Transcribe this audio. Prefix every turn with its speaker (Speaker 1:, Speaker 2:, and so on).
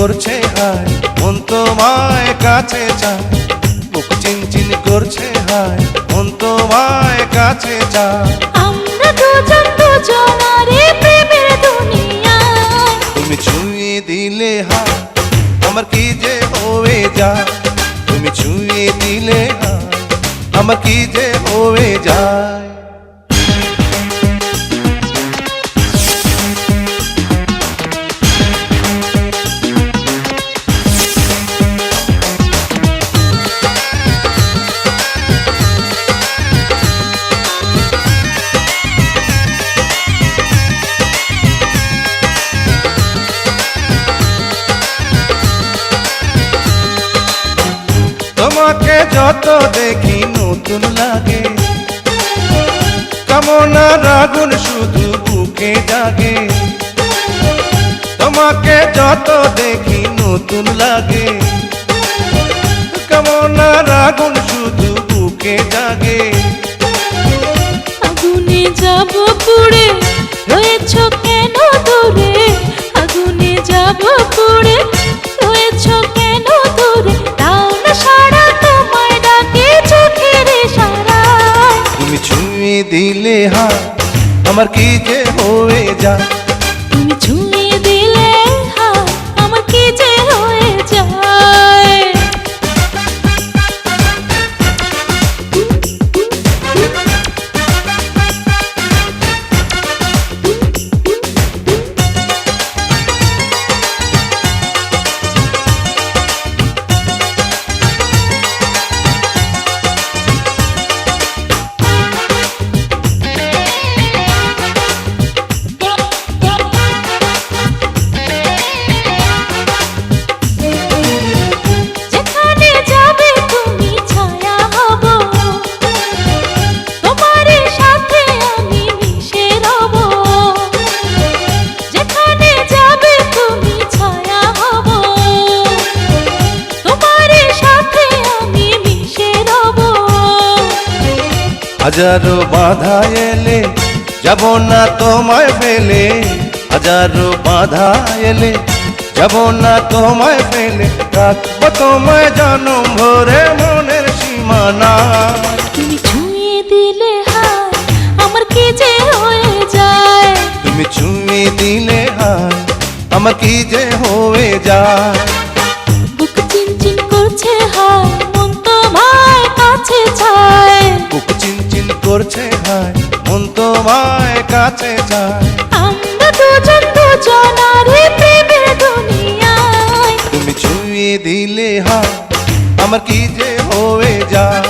Speaker 1: করছে হায়, মন তোমায় কাছে চায়। বুক চিনচিন করছে হায়, মন তোমায় কাছে চায়।
Speaker 2: আমরা দুজন দুজনারে প্রেমের দুনিয়ায়।
Speaker 1: তুমি ছুঁয়ে দিলে হায়, আমার কি যে হয়ে যায়। তুমি ছুঁয়ে দিলে হায়, আমার কি যে হয়ে যায়। তোমাকে যত দেখি নতুন লাগে, কামনার আগুন শুধু বুকে জাগে। তোমাকে যত দেখি নতুন লাগে, কামনার আগুন শুধু বুকে জাগে।
Speaker 2: আগুনে যাব পুড়ে, রয়েছ কেন দূরে? আগুনে যাব পুড়ে, রয়েছ কেন দূরে? তাও না সারা তোমায় ডাকে চোখের ইশারায়।
Speaker 1: তুমি ছুঁয়ে দিলে হায়, আমার কি যে হয়ে যায়।
Speaker 2: তুমি ছুঁয়ে দিলে হায়, আমার কি যে হয়ে যায়। যেখানে যাবে তুমি ছায়া হব, তোমার সাথে আমি মিশে রব। যেখানে যাবে তুমি ছায়া হব, তোমার সাথে আমি মিশে রব।
Speaker 1: হাজারো বাধা এলে যাব না তোমায় ফেলে। হাজারো বাধা এলে যাব না তোমায় ফেলে। রাখবো তোমায় জনম ভরে মনের সীমানা।
Speaker 2: তুমি ছুঁয়ে দিলে হায়, আমার কি যে হয়ে যায়।
Speaker 1: তুমি ছুঁয়ে দিলে হায়, আমার কি যে হয়ে যায়।
Speaker 2: বুক চিনচিন করছে হায়, মন তোমায় কাছে চায়।
Speaker 1: বুক চিনচিন করছে হায়, মন তোমায় কাছে যায়।
Speaker 2: আমরা দুজন দুজনারে প্রেমের দুনিয়ায়।
Speaker 1: তুমি ছুঁয়ে দিলে হায়, আমার কি যে হয়ে যায়।